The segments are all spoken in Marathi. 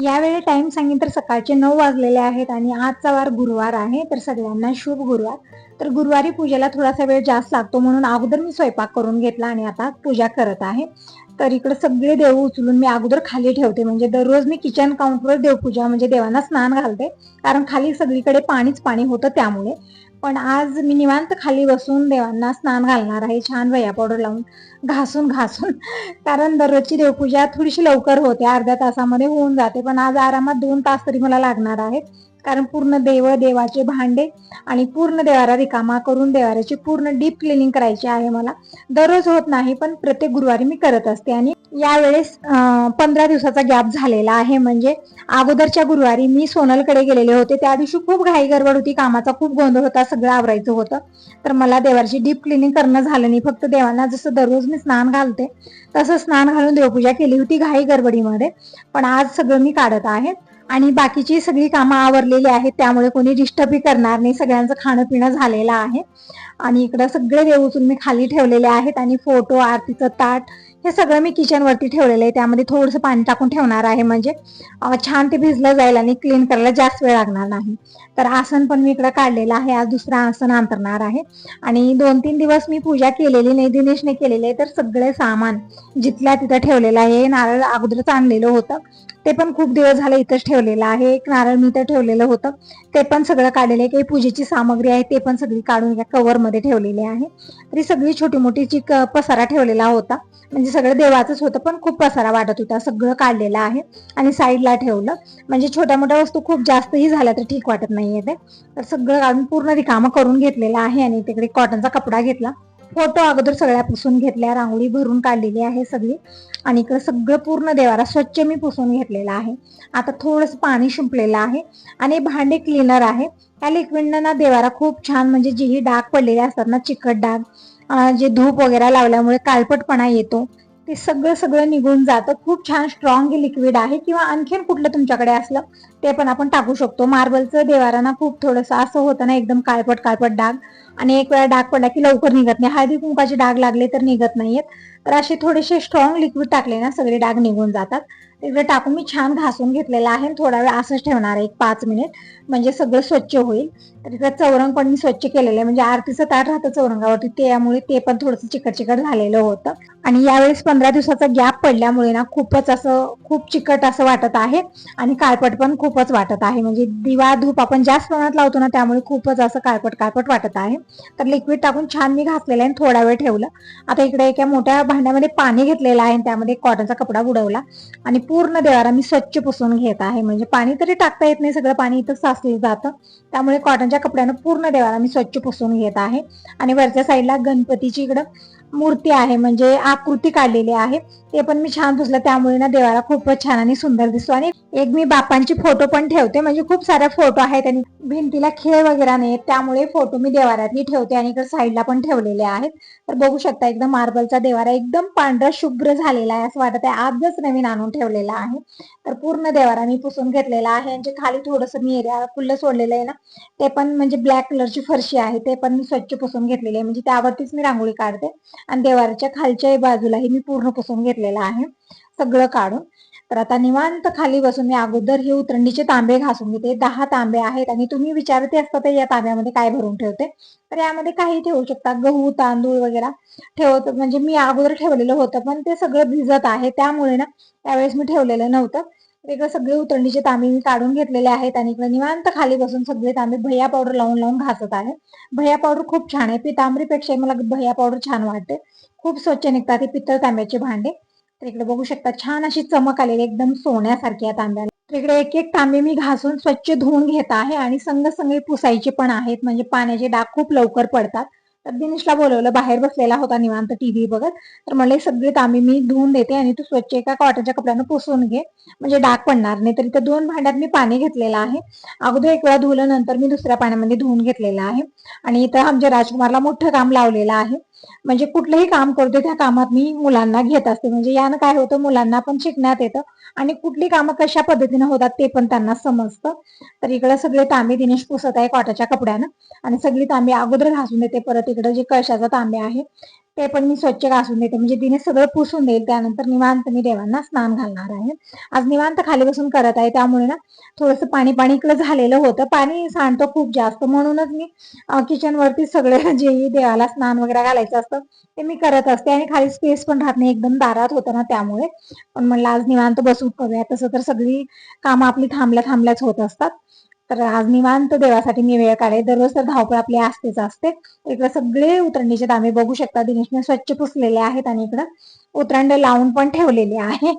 यावेळी टाइम सांगितलं तर सकाळचे 9 वाजलेले आहेत आणि आजचा वार गुरुवार आहे. तर सगळ्यांना शुभ गुरुवार. तर गुरुवारी पूजेला थोडासा वेळ जास्त लागतो म्हणून अगोदर मी स्वयंपाक करून घेतला आणि आता पूजा करत आहे. तर इकडे सगळे देव उचलून मी अगोदर खाली ठेवते. म्हणजे दररोज मी किचन काउंटरवर देवपूजा म्हणजे देवांना स्नान घालते. कारण खाली सगळीकडे पाणीच पाणी होतं त्यामुळे. पण आज मी निवांत खाली बसून देवांना स्नान घालणार आहे. छान वया पावडर लावून घासून घासून कारण दररोजची देवपूजा थोडीशी लवकर होते, अर्ध्या तासामध्ये होऊन जाते. पण आज आरामात 2 तास तरी मला लागणार आहेत. कारण पूर्ण देवाचे भांडे आणि पूर्ण देवारा रिकामा करून देवाऱ्याची पूर्ण डीप क्लिनिंग करायची आहे मला. दररोज होत नाही पण प्रत्येक गुरुवारी मी करत असते. आणि यावेळेस 15 दिवसाचा गॅप झालेला आहे. म्हणजे अगोदरच्या गुरुवारी मी सोनलकडे गेलेले होते. त्या दिवशी खूप घाई गडबड होती, कामाचा खूप गोंधळ होता, सगळं आवरायचं होतं. तर मला देवाची डीप क्लिनिंग करणं झालं नाही. फक्त देवांना जसं दररोज मी स्नान घालते तसं स्नान घालून देवपूजा केली होती घाई गडबडीमध्ये. पण आज सगळं मी काढत आहे आणि बाकीची सगळी कामं आवरलेली आहेत, त्यामुळे कोणी डिस्टर्बही करणार नाही. सगळ्यांचं खाणं पिणं झालेलं आहे. आणि इकडं सगळे देव उचलून मी खाली ठेवलेले आहेत आणि फोटो, आरतीचं ताट हे सगळं मी किचन वरती ठेवलेलं आहे. त्यामध्ये थोडंसं पाणी टाकून ठेवणार आहे म्हणजे छान ते भिजलं जाईल आणि क्लीन करायला जास्त वेळ लागणार नाही. तर आसन पण मी इकडे काढलेलं आहे. आज दुसरं आसन अंतरणार आहे. आणि 2-3 दिवस मी पूजा केलेली नाही, दिनेशने केलेली आहे. तर सगळे सामान जिथल्या तिथं ठेवलेलं आहे. नारळ अगोदरच आणलेलं होतं, ते पण खूप दिवस झाले इथंच ठेवलेलं आहे. एक नारळ मी इथं ठेवलेलं होतं, ते पण सगळं काढलेलं आहे. काही पूजेची सामग्री आहे ते पण सगळी काढून या कव्हर मध्ये ठेवलेली आहे. तरी सगळी छोटी मोठी पसारा ठेवलेला होता. म्हणजे सगळं देवाचंच होतं पण खूप पसारा वाटत होता. सगळं काढलेलं आहे आणि साईडला ठेवलं. म्हणजे छोट्या मोठ्या वस्तू खूप जास्तही झाल्या तर ठीक वाटत नाहीये ते. तर सगळं काढून पूर्ण रिकामं करून घेतलेलं आहे. आणि तिकडे कॉटनचा कपडा घेतला. फोटो अगोदर सगळ्या पुसून घेतल्या, रांगोळी भरून काढलेली आहे सगळी. आणि इकडे सगळं पूर्ण देवारा स्वच्छ मी पुसून घेतलेला आहे. आता थोडंसं पाणी शिंपलेलं आहे आणि भांडे क्लीनर आहे. त्या लिक्विडनं ना देवारा खूप छान, म्हणजे जेही डाग पडलेले असतात ना, चिकट डाग, जे धूप वगैरे लावल्यामुळे काळपटपणा येतो, ते सगळं सगळं निघून जातं. खूप छान स्ट्रॉंग लिक्विड आहे. किंवा आणखीन कुठलं तुमच्याकडे असलं ते पण आपण टाकू शकतो. मार्बलचं देवारा खूप थोडंसं असं होतं ना, एकदम काळपट काळपट डाग, आणि एक वेळा डाग पडला की लवकर निघत नाही. हळदी कुंकाचे डाग लागले तर निघत नाहीयेत. तर असे थोडेसे स्ट्रॉंग लिक्विड टाकले ना, सगळे डाग निघून जातात. तिकडे टाकून मी छान घासून घेतलेला आहे. थोडा वेळ असंच ठेवणार आहे, 5 मिनिट, म्हणजे सगळं स्वच्छ होईल. तर इकडे चौरंग पण मी स्वच्छ केलेलं आहे. म्हणजे आरतीचं ताट राहतं चौरंगावरती, त्यामुळे ते पण थोडंसं चिकट चिकट झालेलं होतं. आणि यावेळेस 15 दिवसाचा गॅप पडल्यामुळे ना खूपच असं खूप चिकट असं वाटत आहे. आणि काळपट पण खूपच वाटत आहे. म्हणजे दिवा धूप आपण जास्त प्रमाणात लावतो ना, त्यामुळे खूपच असं काळपट काळपट वाटत आहे. तर लिक्विड टाकून छान मी घासलेलं आहे, थोडा वेळ ठेवलं. आता इकडे एका मोठ्या भांड्यामध्ये पाणी घेतलेलं आहे, त्यामध्ये कॉटनचा कपडा बुडवला आणि पूर्ण देवारा मी स्वच्छ पुसून घेत आहे. म्हणजे पाणी तरी टाकता येत नाही, सगळं पाणी इथं साचलं जातं. त्यामुळे कॉटनच्या कपड्यानं पूर्ण देवारा मी स्वच्छ पुसून घेत आहे. आणि वरच्या साईडला गणपतीची इकडं मूर्ती आहे, म्हणजे आकृती काढलेली आहे, ते पण मी छान पुसलं. त्यामुळे ना देवारा खूपच छान आणि सुंदर दिसतो. आणि एक मी बापांची फोटो पण ठेवते, म्हणजे खूप सारे फोटो आहेत आणि भिंतीला खेळ वगैरे नाही, त्यामुळे फोटो मी देवाऱ्यातही ठेवते. आणि इकडे साईडला पण ठेवलेले आहेत. तर बघू शकता, एकदम मार्बलचा देवारा एकदम पांढरा शुभ्र झालेला आहे, असं वाटत आहे आजच नवीन आणून ठेवलेला आहे. तर पूर्ण देवारा मी पुसून घेतलेला आहे. आणि खाली थोडंसं मी एरिया खुल्लं सोडलेलं आहे ना, ते पण म्हणजे ब्लॅक कलरची फरशी आहे, ते पण मी स्वच्छ पुसून घेतलेली आहे. म्हणजे त्यावरतीच मी रांगोळी काढते. आणि देवाऱ्याच्या खालच्या बाजूलाही मी पूर्ण पुसून घेतलेलं आहे सगळं काढून. तर आता निवांत खाली बसून मी अगोदर हे उतरंडीचे तांबे घासून घेते. 10 तांबे आहेत. आणि तुम्ही विचारते असता या तांब्यामध्ये काय भरून ठेवते, तर यामध्ये काही ठेवू शकता, गहू तांदूळ वगैरे ठेवत. म्हणजे मी अगोदर ठेवलेलं होतं पण ते सगळं भिजत आहे, त्यामुळे ना त्यावेळेस मी ठेवलेलं नव्हतं. इकडे सगळे उतरंडीचे तांबे मी काढून घेतलेले आहेत. आणि इकडे निवांत खाली बसून सगळे तांबे भैया पावडर लावून लावून घासत आहे. भैया पावडर खूप छान आहे, पितांबरीपेक्षा मला भैया पावडर छान वाटते. खूप स्वच्छ निघतात हे पितळ तांब्याचे भांडे. तर इकडे बघू शकता, छान अशी चमक आलेली, एकदम सोन्यासारखी या तांब्याला. तर इकडे एक एक तांबे मी घासून स्वच्छ धुवून घेत आहे. आणि संग संग पुसायचे पण आहेत, म्हणजे पाण्याचे डाग खूप लवकर पडतात. तर दिनेशला बोलवलं, बाहेर बसलेला होता निवांत टीव्ही बघत. तर म्हणले सगळे तांबे मी धुवून देते आणि तू स्वच्छ एका कॉटनच्या कपड्यानं पुसून घे, म्हणजे डाग पडणार नाही. तर इथं 2 भांड्यात मी पाणी घेतलेलं आहे. अगोदर एक वेळा धुवलं, नंतर मी दुसऱ्या पाण्यामध्ये धुवून घेतलेलं आहे. आणि इथं आमच्या राजकुमारला मोठं काम लावलेलं आहे. म्हणजे कुठलंही काम करतो त्या कामात मी मुलांना घेत असते. म्हणजे यानं काय होतं, मुलांना पण शिकण्यात येतं आणि कुठली कामं कशा पद्धतीने होतात ते पण त्यांना समजतं. तर इकडे सगळे तांबे दिनेश पुसत आहे कॉटनच्या कपड्यानं. आणि सगळी तांबे अगोदर घासून देते. परत इकडे जे कळशाचा तांबे आहे ते पण मी स्वच्छ घासून देते, म्हणजे तिने सगळं पुसून देईल. त्यानंतर निवांत मी देवांना स्नान घालणार आहे. आज निवांत खाली बसून करत आहे, त्यामुळे ना थोडंसं पाणी पाणी इकडं झालेलं होतं. पाणी सांडतं खूप जास्त, म्हणूनच मी किचन वरती सगळे जे देवाला स्नान वगैरे घालायचं असतं ते मी करत असते. आणि खाली स्पेस पण राहत नाही, एकदम दारात होतं ना त्यामुळे. पण म्हणलं आज निवांत बसून करूया. तसं तर सगळी कामं आपली थांबल्या थांबल्याच होत असतात. तर आज निवांत देवासाठी मी वेळ काढे. दररोज तर धावपळ आपली असतेच असते. इकडे सगळे उतरणीचे तांबे बघू शकता, दिनेशने स्वच्छ पुसलेले आहेत. आणि इकडं उतरंड लावून पण ठेवलेले आहे.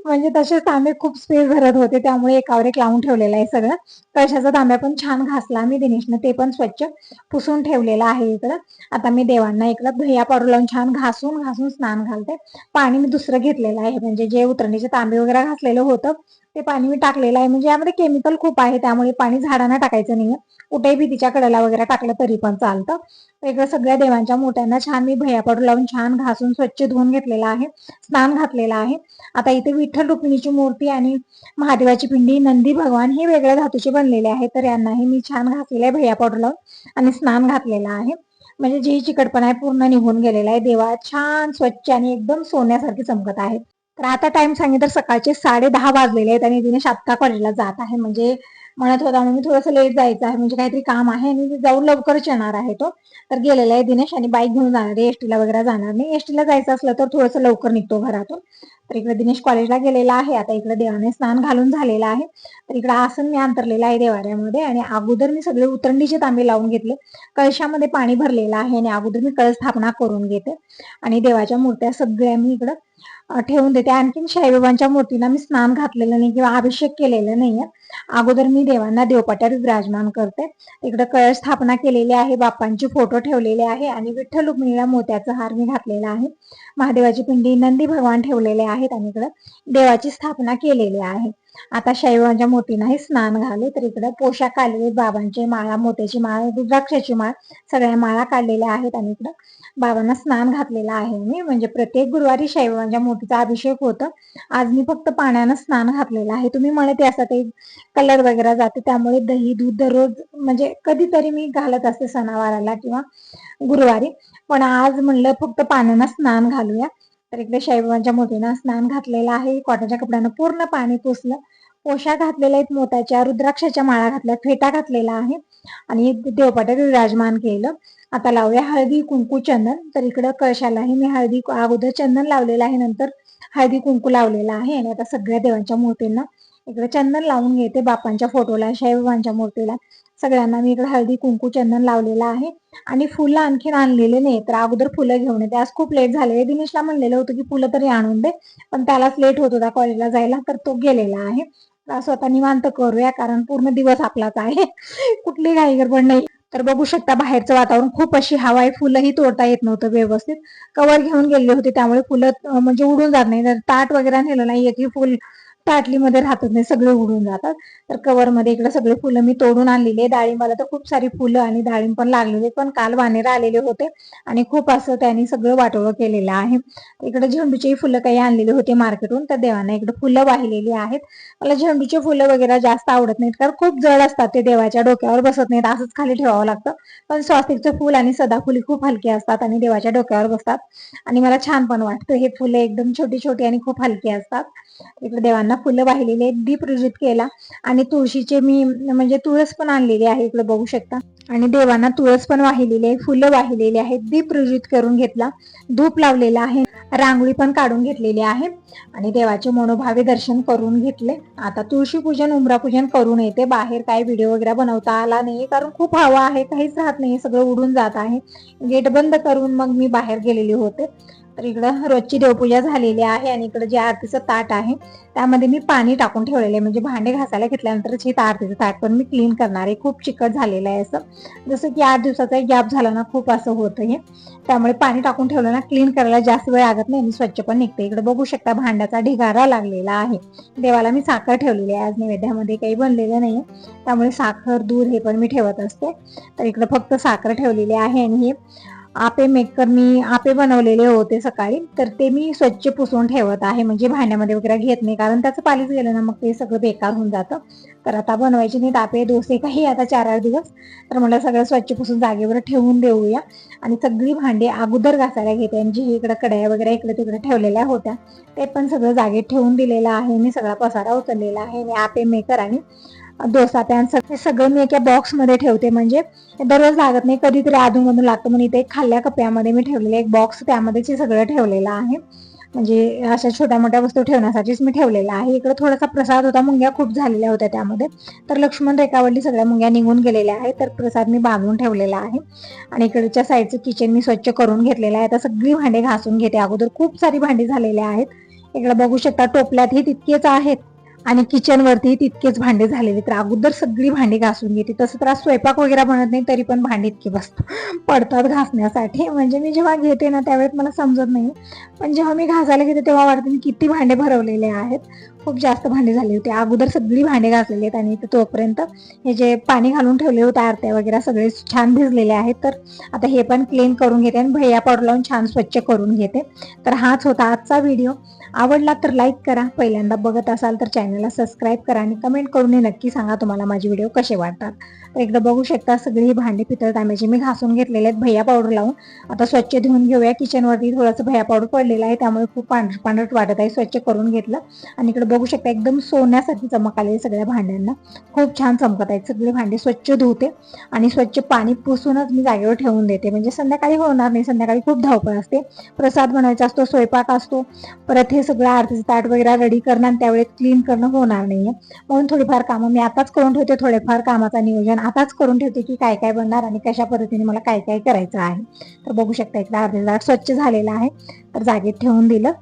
म्हणजे तसेच तांबे खूप स्पेस भरत होते, त्यामुळे एकावर एक लावून ठेवलेलं आहे सगळं. कशाचा तांब्या पण छान घासला मी दिनेशने, ते पण स्वच्छ पुसून ठेवलेलं आहे इकडं. आता मी देवांना इकडं दह्या पावडर लावून छान घासून घासून स्नान घालते. पाणी मी दुसरं घेतलेलं आहे, म्हणजे जे उतरणीचे तांबे वगैरे घासलेलं होतं ते पाणी मी टाकलेलं आहे. म्हणजे यामध्ये केमिकल खूप आहे, त्यामुळे पाणी झाडांना टाकायचं नाहीये. कुठेही भीतीच्या कडेला वगैरे टाकलं तरी पण चालतं. वेगळं सगळ्या देवांच्या मोठ्यांना छान मी भैया पावडर लावून छान घासून स्वच्छ धुवून घेतलेला आहे, स्नान घातलेलं आहे. आता इथे विठ्ठल रुक्मिणीची मूर्ती आणि महादेवाची पिंडी, नंदी भगवान हे वेगळ्या धातूचे बनलेले आहे. तर यांनाही मी छान घासलेलं आहे भैया पावडर लावून आणि स्नान घातलेलं आहे. म्हणजे जी चिकटपणा आहे पूर्ण निघून गेलेला आहे. देवा छान स्वच्छ आणि एकदम सोन्यासारखी चमकत आहे. तर आता टाइम सांगितलं तर सकाळचे 10:30 वाजलेले आहेत आणि दिनेश आत्ता कॉलेजला जात आहे. म्हणजे म्हणत होता मी थोडंसं लेट जायचं आहे, म्हणजे काहीतरी काम आहे आणि जाऊन लवकरच येणार आहे तो. तर गेलेला आहे दिनेश आणि बाईक घेऊन जाणार आहे, एसटीला वगैरे जाणार नाही. एसटीला जायचं असलं तर थोडंसं लवकर निघतो घरातून. तर इकडे दिनेश कॉलेजला गेलेला आहे. आता इकडे देवाने स्नान घालून झालेलं आहे. तर इकडे आसन मी अंतरलेलं आहे देवाऱ्यामध्ये. आणि अगोदर मी सगळे उतरंडीचे तांबे लावून घेतले. कळशामध्ये पाणी भरलेलं आहे आणि अगोदर मी कळश स्थापना करून घेते. आणि देवाच्या मूर्त्या सगळ्या मी इकडं ठेवून देते. आणखीन साईबाबांच्या मूर्तीला मी स्नान घातलेलं नाही किंवा अभिषेक केलेलं नाहीये. अगोदर मी देवांना देवपाट्यावर विराजमान करते. इकडे कळश स्थापना केलेली आहे, बाप्पांचे फोटो ठेवलेले आहे आणि विठ्ठल रुक्मिणीला मोत्याचा हार मी घातलेला आहे. महादेवाची पिंडी, नंदी भगवान ठेवलेले आहेत आणि इकडे देवाची स्थापना केलेली आहे. आता साईबाबांच्या मूर्तीलाही स्नान घाले. तर इकडे पोशाख काढलेले, बाबांचे माळा, मोत्याची माळ, रुद्राक्षाची माळ, सगळ्या माळा काढलेल्या आहेत. आणि इकडं बाबांना स्नान घातलेलं आहे मी. म्हणजे प्रत्येक गुरुवारी साईबाबांच्या मूर्तीचा अभिषेक होतं. आज मी फक्त पाण्यानं स्नान घातलेलं आहे. तुम्ही म्हणते असं ते कलर वगैरे जाते, त्यामुळे दही दूध दररोज म्हणजे कधीतरी मी घालत असते सणावाराला किंवा गुरुवारी. पण आज म्हणलं फक्त पाण्यानं स्नान घालूया. तर इकडे साईबाबांच्या मूर्तीनं स्नान घातलेलं आहे. कॉटनच्या कपड्यानं पूर्ण पाणी पुसलं. पोशाख घातलेले आहेत मोत्याच्या, रुद्राक्षाच्या माळा घातल्या, फेटा घातलेला आहे आणि देवपाट्यात विराजमान केलं. आता लावूया हळदी कुंकू चंदन. तर इकडं कळशालाही मी हळदी अगोदर चंदन लावलेलं आहे, नंतर हळदी कुंकू लावलेलं आहे. आणि आता सगळ्या देवांच्या मूर्तींना इकडे चंदन लावून घेते. बाप्पांच्या फोटोला, साईबाबांच्या मूर्तीला, सगळ्यांना मी इकडे हळदी कुंकू चंदन लावलेलं आहे. आणि फुलं आणखीन आणलेले नाही, तर अगोदर फुलं घेऊन येते. आज खूप लेट झाले. दिनेशला म्हणलेलं होतं की फुलं तरी आणून दे, पण त्यालाच लेट होत होता कॉलेजला जायला, तर तो गेलेला आहे. असं आता निवांत करूया, कारण पूर्ण दिवस आपलाच आहे. कुठली घाई गडबड नाही. तर बघू शकता बाहेरचं वातावरण, खूप अशी हवा आहे. फुलंही तोडता येत नव्हतं व्यवस्थित. कवर घेऊन गेले होते, त्यामुळे फुलं म्हणजे उडून जात नाही. तर ताट वगैरे नेलं नाही, एकही फुल ताटलीमध्ये राहतच नाही, सगळे उडून जातात. तर कवर मध्ये इकडे सगळे फुलं मी तोडून आणलेली. डाळिंबाला तर खूप सारी फुलं आणि डाळिंब पण लागलेले, पण काल वानेर आलेले होते आणि खूप असं त्यांनी सगळं वाटोळं केलेलं आहे. इकडे झेंडूची फुलं काही आणलेली होती मार्केटहून, तर देवांना इकडे फुलं वाहिलेली आहेत. मला झेंडूची फुलं वगैरे जास्त आवडत नाहीत, कारण खूप जड असतात, ते देवाच्या डोक्यावर बसत नाहीत, असंच खाली ठेवावं लागतं. पण स्वास्तिकचं फुल आणि सदाफुली खूप हलकी असतात आणि देवाच्या डोक्यावर बसतात आणि मला छान पण वाटतं. हे फुलं एकदम छोटी छोटी आणि खूप हलकी असतात. इकडे देवांना फुलं वाहिलेली आहेत, दीप प्रज्वलित केला. आणि तुळशीचे मी म्हणजे तुळस पण आणलेली आहे, इकडे बघू शकता. आणि देवांना तुळस पण वाहिलेली आहे, फुलं वाहिलेली आहेत, दीप प्रज्वलित करून घेतला, धूप लावलेला आहे, रांगोळी पण काढून घेतलेली आहे आणि देवाचे मनोभावे दर्शन करून घेतले. आता तुळशी पूजन, उंबरा पूजन करून येते. बाहेर काय व्हिडिओ वगैरे बनवता आला नाही, कारण खूप हवा आहे, काहीच राहत नाही, सगळं उडून जात आहे. गेट बंद करून मग मी बाहेर गेलेले होते. तर इकडं रोजची देवपूजा झालेली आहे आणि इकडं जे आरतीचं ताट आहे त्यामध्ये मी पाणी टाकून ठेवलेलं आहे. म्हणजे भांडे घासायला घेतल्यानंतरच हे आरतीचं ताट पण मी क्लीन करणार आहे. खूप चिकट झालेलं आहे असं, जसं की 8 दिवसाचा गॅप झाला ना, खूप असं होतं हे. त्यामुळे पाणी टाकून ठेवलं ना, क्लीन करायला जास्त वेळ लागत नाही आणि स्वच्छ पण निघते. इकडे बघू शकता भांड्याचा ढिगारा लागलेला आहे. देवाला मी साखर ठेवलेली आहे, आज नैवेद्यामध्ये काही बनलेलं नाही, त्यामुळे साखर दूध हे पण मी ठेवत असते. तर इकडे फक्त साखर ठेवलेली आहे. आणि हे आपे मेकर मी आपे बनवलेले होते सकाळी, तर ते मी स्वच्छ पुसून ठेवत आहे. म्हणजे भांड्यामध्ये वगैरे घेत नाही, कारण त्याचं पालीच गेलं ना मग ते सगळं बेकार होऊन जातं. तर आता बनवायचे नाही तापे डोसे काही आता 4-8 दिवस. तर म्हटलं सगळं स्वच्छ पुसून जागेवर ठेवून देऊया आणि सगळी भांडी अगोदर घासायला घेते आणि जी इकडे कढया वगैरे इकडे तिकडे ठेवलेल्या होत्या ते पण सगळं जागेत ठेवून दिलेलं आहे. मी सगळा पसारा उचललेला आहे आणि आपे मेकर आणि डोसा पॅन सगळं मी एका बॉक्समध्ये ठेवते, म्हणजे दररोज लागत नाही, कधीतरी अधूनमधून लागतं म्हणून इथे एक खाल्ल्या कप्प्यामध्ये मी ठेवलेले एक बॉक्स त्यामध्येच हे सगळं ठेवलेलं आहे. म्हणजे अशा छोट्या मोठ्या वस्तू ठेवण्यासाठीच मी ठेवलेला आहे. इकडे थोडासा प्रसाद होता, मुंग्या खूप झालेल्या होत्या त्यामध्ये, तर लक्ष्मण रेखावरली सगळ्या मुंग्या निघून गेलेल्या आहेत. तर प्रसाद मी बांधून ठेवलेला आहे आणि इकडच्या साईडचं किचन मी स्वच्छ करून घेतलेलं आहे. आता सगळी भांडी घासून घेते. अगोदर खूप सारी भांडी झालेली आहेत. इकडे बघू शकता टोपल्यातही तितकेच आहेत आणि किचन वरती तितकेच भांडे झालेले. तर अगोदर सगळी भांडी घासून घेते. तसं तर स्वयंपाक वगैरे बनत नाही तरी पण भांडी इतकी पडतात घासण्यासाठी. म्हणजे मी जेव्हा घेते ना त्यावेळेस मला समजत नाही, पण जेव्हा मी घासायला घेते तेव्हा वाटतं मी किती भांडे भरवलेले आहेत. खूप जास्त भांडी झाली होती. अगोदर सगळी भांडी घासलेली आहेत आणि तोपर्यंत हे जे पाणी घालून ठेवले होते आरत्या वगैरे सगळे छान भिजलेले आहेत. तर आता हे पण क्लीन करून घेते आणि भैया पावडर लावून छान स्वच्छ करून घेते. तर हाच होता आजचा व्हिडिओ. आवडला तर लाईक करा, पहिल्यांदा बघत असाल तर चॅनलला सबस्क्राईब करा आणि कमेंट करून नक्की सांगा तुम्हाला माझे व्हिडिओ कसे वाटतात. तर एकदा बघू शकता सगळी भांडी पितळ तांब्याची मी घासून घेतलेले आहेत भैया पावडर लावून. आता स्वच्छ धुवून घेऊया. किचनवरती थोडंसं भैया पावडर पडलेलं आहे त्यामुळे खूप पांढरट वाटत आहे. स्वच्छ करून घेतलं आणि इकडे बघू शकता एकदम सोन्यासारखी चमक आलेली सगळ्या भांड्यांना. खूप छान चमकत आहेत. सगळी भांडी स्वच्छ धुते आणि स्वच्छ पाणी पुसूनच मी जागेवर ठेवून देते, म्हणजे संध्याकाळी होणार नाही. संध्याकाळी खूप धावपळ असते, प्रसाद बनवायचा असतो, स्वयंपाक असतो, परत हे सगळं आरतीचं ताट वगैरे रेडी करणं आणि त्यावेळेस क्लीन करणं होणार नाहीये. म्हणून थोडीफार कामं मी आताच करून ठेवते. थोडेफार कामाचा नियोजन आताच करून ठेवते की काय काय बनणार आणि कशा पद्धतीने मला काय काय करायचं आहे. तर बघू शकता इकडे आरतीचं ताट स्वच्छ झालेलं आहे तर जागेत ठेवून दिलं.